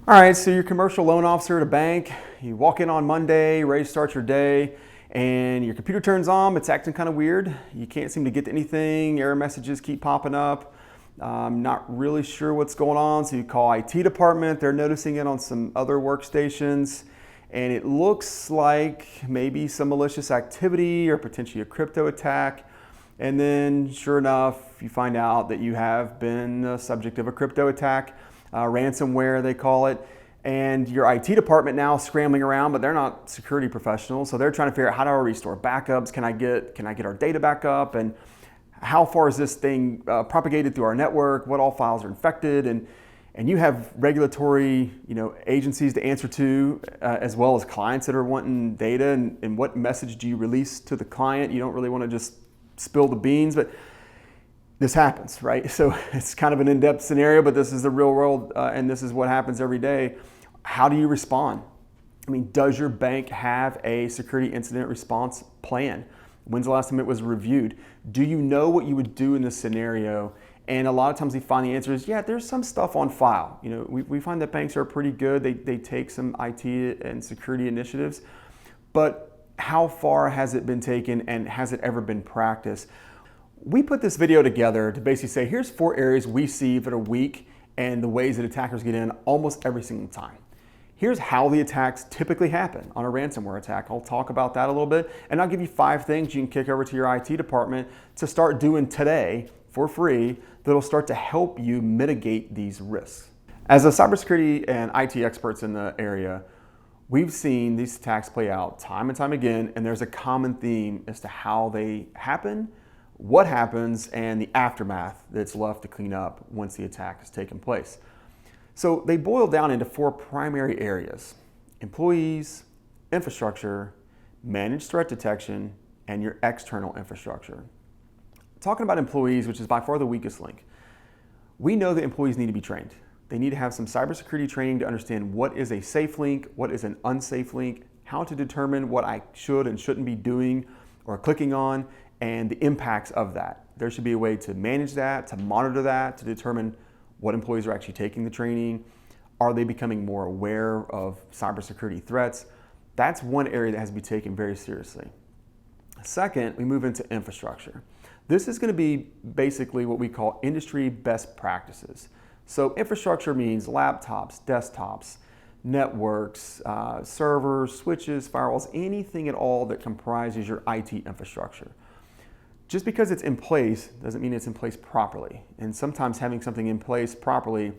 All right, so you're a commercial loan officer at a bank. You walk in on Monday, ready to start your day, and your computer turns on, it's acting kind of weird. You can't seem to get to anything, error messages keep popping up. Not really sure what's going on, so you call IT department. They're noticing it on some other workstations, and it looks like maybe some malicious activity or potentially a crypto attack. And then, sure enough, you find out that you have been the subject of a crypto attack. Ransomware they call it, and your IT department now scrambling around, but they're not security professionals, so they're trying to figure out how do I restore backups, can I get our data back up, and how far is this thing propagated through our network, what all files are infected, and you have regulatory agencies to answer to, as well as clients that are wanting data, and what message do you release to the client. You don't really want to just spill the beans, but this happens, right? So it's kind of an in-depth scenario, but this is the real world, and this is what happens every day. How do you respond? I mean, does your bank have a security incident response plan? When's the last time it was reviewed? Do you know what you would do in this scenario? And a lot of times we find the answer is, yeah, there's some stuff on file. We find that banks are pretty good. They take some IT and security initiatives, but how far has it been taken, and has it ever been practiced? We put this video together to basically say, here's 4 areas we see that are weak and the ways that attackers get in almost every single time. Here's how the attacks typically happen on a ransomware attack. I'll talk about that a little bit, and I'll give you 5 things you can kick over to your IT department to start doing today for free that'll start to help you mitigate these risks. As a cybersecurity and IT experts in the area, we've seen these attacks play out time and time again, and there's a common theme as to how they happen, what happens, and the aftermath that's left to clean up once the attack has taken place. So they boil down into 4 primary areas: employees, infrastructure, managed threat detection, and your external infrastructure. Talking about employees, which is by far the weakest link, we know that employees need to be trained. They need to have some cybersecurity training to understand what is a safe link, what is an unsafe link, how to determine what I should and shouldn't be doing or clicking on, and the impacts of that. There should be a way to manage that, to monitor that, to determine what employees are actually taking the training. Are they becoming more aware of cybersecurity threats? That's one area that has to be taken very seriously. Second, we move into infrastructure. This is going to be basically what we call industry best practices. So infrastructure means laptops, desktops, networks, servers, switches, firewalls, anything at all that comprises your IT infrastructure. Just because it's in place doesn't mean it's in place properly. And sometimes having something in place properly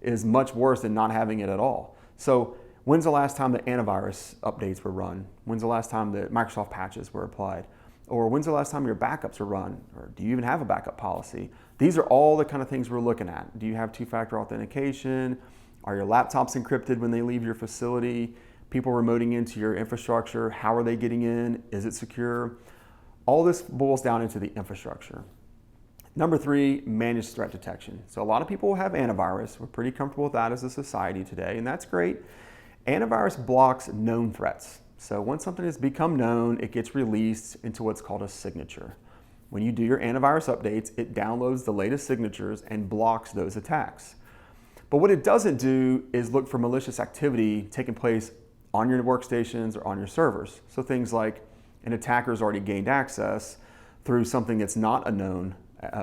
is much worse than not having it at all. So when's the last time the antivirus updates were run? When's the last time the Microsoft patches were applied? Or when's the last time your backups were run? Or do you even have a backup policy? These are all the kind of things we're looking at. Do you have 2-factor authentication? Are your laptops encrypted when they leave your facility? People remoting into your infrastructure, how are they getting in? Is it secure? All this boils down into the infrastructure. Number 3, managed threat detection. So a lot of people have antivirus. We're pretty comfortable with that as a society today, and that's great. Antivirus blocks known threats. So once something has become known, it gets released into what's called a signature. When you do your antivirus updates, it downloads the latest signatures and blocks those attacks. But what it doesn't do is look for malicious activity taking place on your workstations or on your servers. So things like an attacker's already gained access through something that's not a known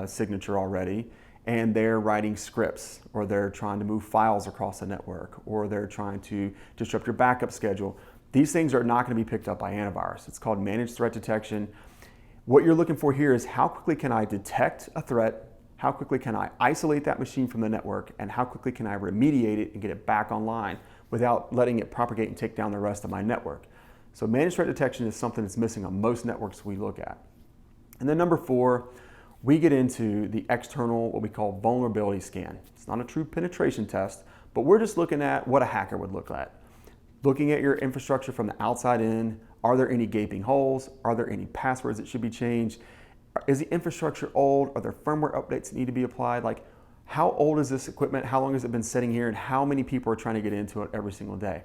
signature already, and they're writing scripts, or they're trying to move files across the network, or they're trying to disrupt your backup schedule. These things are not going to be picked up by antivirus. It's called managed threat detection. What you're looking for here is how quickly can I detect a threat, how quickly can I isolate that machine from the network, and how quickly can I remediate it and get it back online without letting it propagate and take down the rest of my network. So managed threat detection is something that's missing on most networks we look at. And then number 4, we get into the external, what we call vulnerability scan. It's not a true penetration test, but we're just looking at what a hacker would look at. Looking at your infrastructure from the outside in. Are there any gaping holes? Are there any passwords that should be changed? Is the infrastructure old? Are there firmware updates that need to be applied? Like, how old is this equipment? How long has it been sitting here? And how many people are trying to get into it every single day?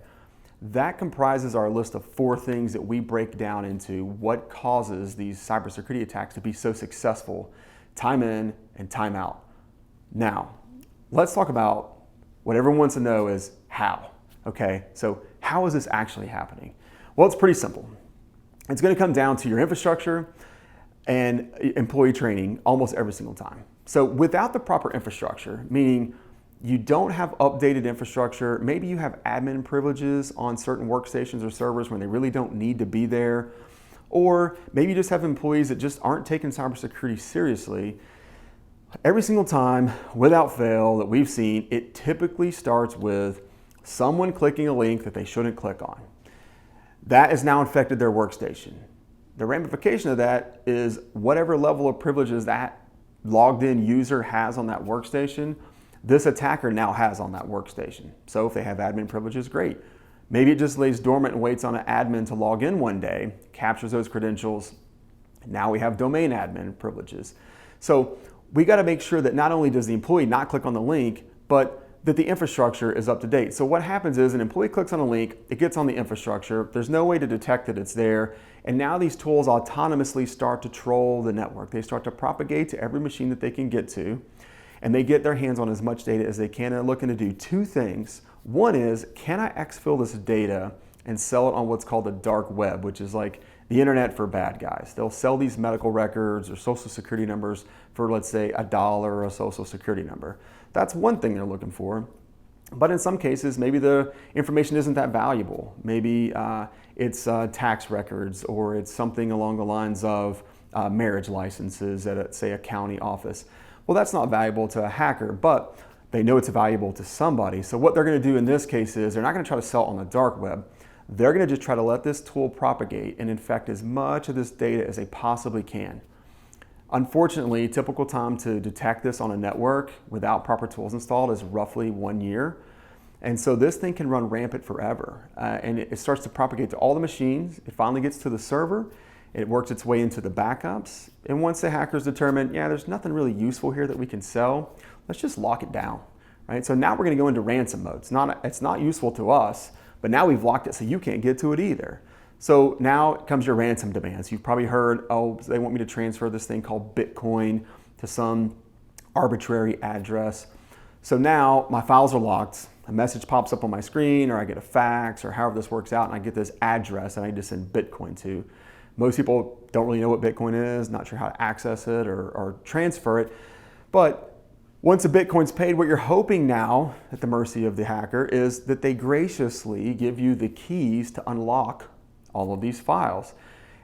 That comprises our list of 4 things that we break down into what causes these cybersecurity attacks to be so successful time in and time out. Now, let's talk about what everyone wants to know is, how. Okay, so how is this actually happening? Well, it's pretty simple. It's going to come down to your infrastructure and employee training almost every single time. So without the proper infrastructure, meaning you don't have updated infrastructure, maybe you have admin privileges on certain workstations or servers when they really don't need to be there, or maybe you just have employees that just aren't taking cybersecurity seriously. Every single time, without fail, that we've seen, it typically starts with someone clicking a link that they shouldn't click on. That has now infected their workstation. The ramification of that is whatever level of privileges that logged in user has on that workstation, this attacker now has on that workstation. So if they have admin privileges, great. Maybe it just lays dormant and waits on an admin to log in one day, captures those credentials. Now we have domain admin privileges. So we got to make sure that not only does the employee not click on the link, but that the infrastructure is up to date. So what happens is an employee clicks on a link, it gets on the infrastructure, there's no way to detect that it's there, and now these tools autonomously start to troll the network. They start to propagate to every machine that they can get to, and they get their hands on as much data as they can, and they're looking to do two things. One is, can I exfil this data and sell it on what's called the dark web, which is like the internet for bad guys. They'll sell these medical records or social security numbers for, let's say, $1 or a social security number. That's one thing they're looking for. But in some cases, maybe the information isn't that valuable. Maybe it's tax records, or it's something along the lines of marriage licenses at, say, a county office. Well, that's not valuable to a hacker, but they know it's valuable to somebody. So what they're going to do in this case is they're not going to try to sell it on the dark web. They're going to just try to let this tool propagate and infect as much of this data as they possibly can. Unfortunately, typical time to detect this on a network without proper tools installed is roughly 1 year. And so this thing can run rampant forever. And it starts to propagate to all the machines. It finally gets to the server. It works its way into the backups. And once the hackers determine, yeah, there's nothing really useful here that we can sell, let's just lock it down. Right? So now we're going to go into ransom mode. It's not useful to us, but now we've locked it so you can't get to it either. So now comes your ransom demands. You've probably heard, oh, they want me to transfer this thing called Bitcoin to some arbitrary address. So now my files are locked. A message pops up on my screen, or I get a fax, or however this works out, and I get this address that I need to send Bitcoin to. Most people don't really know what Bitcoin is, not sure how to access it or transfer it. But once a Bitcoin's paid, what you're hoping now, at the mercy of the hacker, is that they graciously give you the keys to unlock all of these files.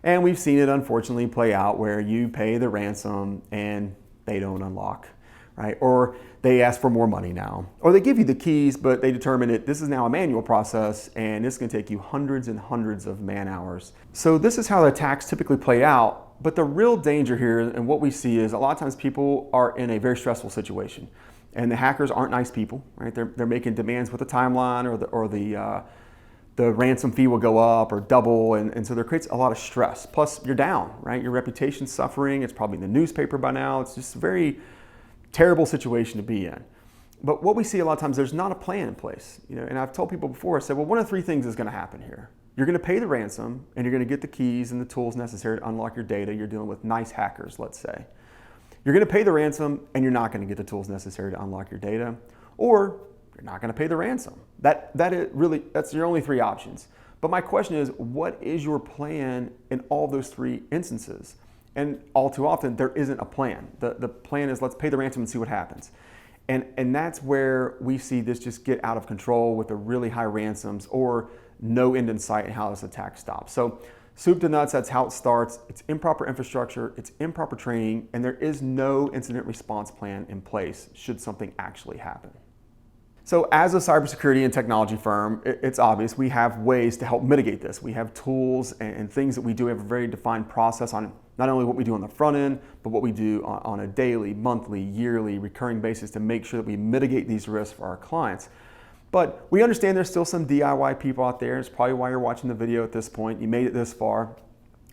And we've seen it unfortunately play out where you pay the ransom and they don't unlock, right? Or they ask for more money now. Or they give you the keys, but they determine that this is now a manual process and it's gonna take you hundreds and hundreds of man hours. So this is how the attacks typically play out. But the real danger here, and what we see, is a lot of times people are in a very stressful situation. And the hackers aren't nice people, right? They're making demands with a timeline, or the ransom fee will go up or double, and so there creates a lot of stress. Plus, you're down, right? Your reputation's suffering. It's probably in the newspaper by now. It's just a very terrible situation to be in. But what we see a lot of times, there's not a plan in place. And I've told people before, I said, well, one of three things is going to happen here. You're going to pay the ransom, and you're going to get the keys and the tools necessary to unlock your data. You're dealing with nice hackers, let's say. You're going to pay the ransom, and you're not going to get the tools necessary to unlock your data. Or you're not going to pay the ransom. That's your only three options. But my question is, what is your plan in all those three instances? And all too often, there isn't a plan. The plan is, let's pay the ransom and see what happens. And that's where we see this just get out of control with the really high ransoms, or no end in sight in how this attack stops. So soup to nuts, that's how it starts. It's improper infrastructure, it's improper training, and there is no incident response plan in place should something actually happen. So as a cybersecurity and technology firm, it's obvious we have ways to help mitigate this. We have tools and things that we do. We have a very defined process on not only what we do on the front end, but what we do on a daily, monthly, yearly, recurring basis to make sure that we mitigate these risks for our clients. But we understand there's still some DIY people out there. It's probably why you're watching the video at this point. You made it this far.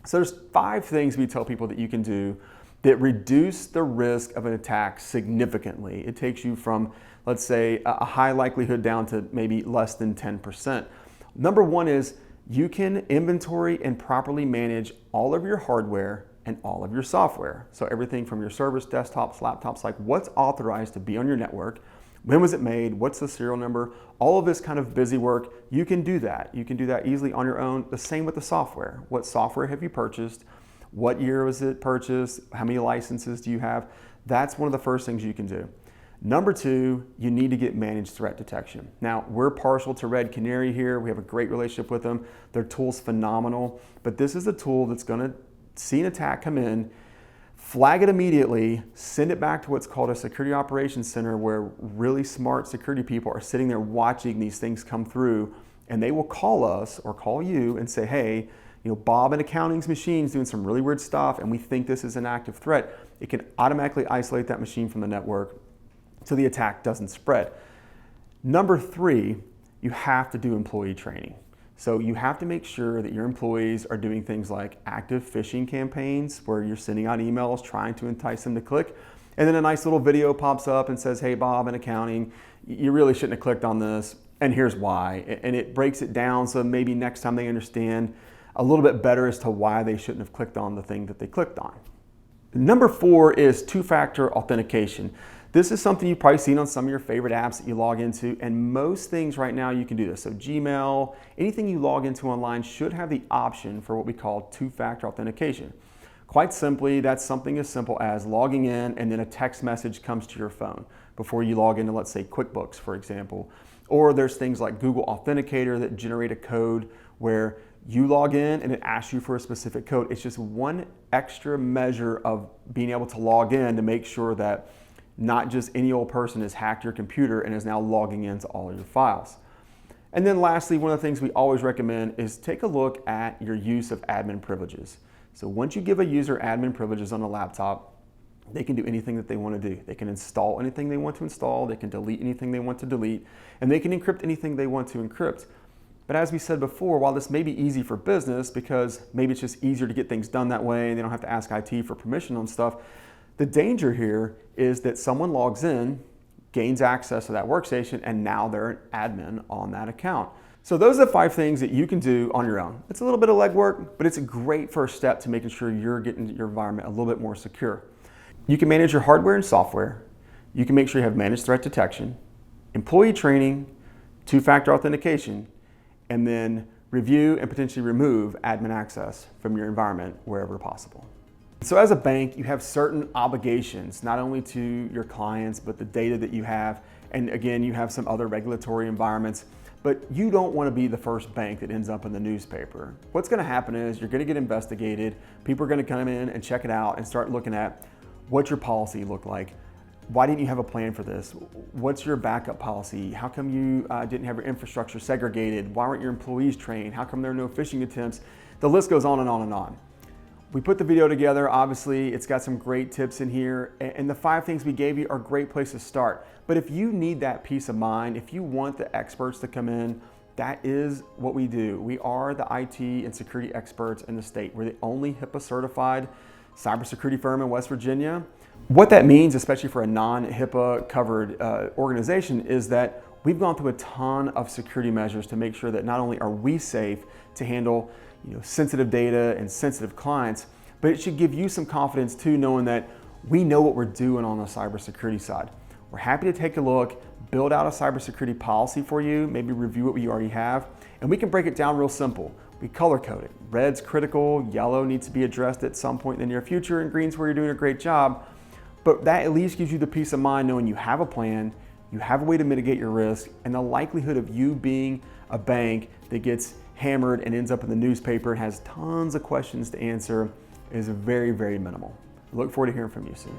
So there's 5 things we tell people that you can do that reduce the risk of an attack significantly. It takes you from, let's say, a high likelihood down to maybe less than 10%. Number 1 is you can inventory and properly manage all of your hardware and all of your software. So everything from your servers, desktops, laptops, like what's authorized to be on your network, When was it made? What's the serial number? All of this kind of busy work, you can do that. You can do that easily on your own. The same with the software. What software have you purchased? What year was it purchased? How many licenses do you have? That's one of the first things you can do. Number two, you need to get managed threat detection. Now, we're partial to Red Canary here. We have a great relationship with them. Their tool's phenomenal, but this is a tool that's gonna see an attack come in, flag it immediately, send it back to what's called a security operations center where really smart security people are sitting there watching these things come through, and they will call us or call you and say, hey, Bob in accounting's machine's doing some really weird stuff and we think this is an active threat. It can automatically isolate that machine from the network so the attack doesn't spread. Number three, you have to do employee training. So you have to make sure that your employees are doing things like active phishing campaigns where you're sending out emails trying to entice them to click. And then a nice little video pops up and says, hey, Bob in accounting, you really shouldn't have clicked on this, and here's why. And it breaks it down so maybe next time they understand a little bit better as to why they shouldn't have clicked on the thing that they clicked on. Number four is two-factor authentication. This is something you've probably seen on some of your favorite apps that you log into, and most things right now you can do this. So Gmail, anything you log into online should have the option for what we call two-factor authentication. Quite simply, that's something as simple as logging in and then a text message comes to your phone before you log into, let's say, QuickBooks, for example. Or there's things like Google Authenticator that generate a code where you log in and it asks you for a specific code. It's just one extra measure of being able to log in to make sure that not just any old person has hacked your computer and is now logging into all of your files. And then lastly, one of the things we always recommend is take a look at your use of admin privileges. So once you give a user admin privileges on a laptop, they can do anything that they want to do. They can install anything they want to install, they can delete anything they want to delete, and they can encrypt anything they want to encrypt. But as we said before, while this may be easy for business because maybe it's just easier to get things done that way and they don't have to ask IT for permission on stuff, the danger here is that someone logs in, gains access to that workstation, and now they're an admin on that account. So those are the 5 things that you can do on your own. It's a little bit of legwork, but it's a great first step to making sure you're getting your environment a little bit more secure. You can manage your hardware and software. You can make sure you have managed threat detection, employee training, two-factor authentication, and then review and potentially remove admin access from your environment wherever possible. So as a bank, you have certain obligations, not only to your clients, but the data that you have. And again, you have some other regulatory environments, but you don't want to be the first bank that ends up in the newspaper. What's going to happen is you're going to get investigated. People are going to come in and check it out and start looking at what your policy looked like. Why didn't you have a plan for this? What's your backup policy? How come you didn't have your infrastructure segregated? Why weren't your employees trained? How come there are no phishing attempts? The list goes on and on and on. We put the video together, obviously it's got some great tips in here, and the 5 things we gave you are a great place to start. But if you need that peace of mind, if you want the experts to come in, that is what we do. We are the IT and security experts in the state. We're the only HIPAA certified cybersecurity firm in West Virginia. What that means, especially for a non-HIPAA covered organization, is that we've gone through a ton of security measures to make sure that not only are we safe to handle sensitive data and sensitive clients, but it should give you some confidence too, knowing that we know what we're doing on the cybersecurity side. We're happy to take a look, build out a cybersecurity policy for you, maybe review what we already have, and we can break it down real simple. We color code it. Red's critical, yellow needs to be addressed at some point in the near future, and green's where you're doing a great job. But that at least gives you the peace of mind knowing you have a plan, you have a way to mitigate your risk, and the likelihood of you being a bank that gets hammered and ends up in the newspaper and has tons of questions to answer is very, very minimal. I look forward to hearing from you soon.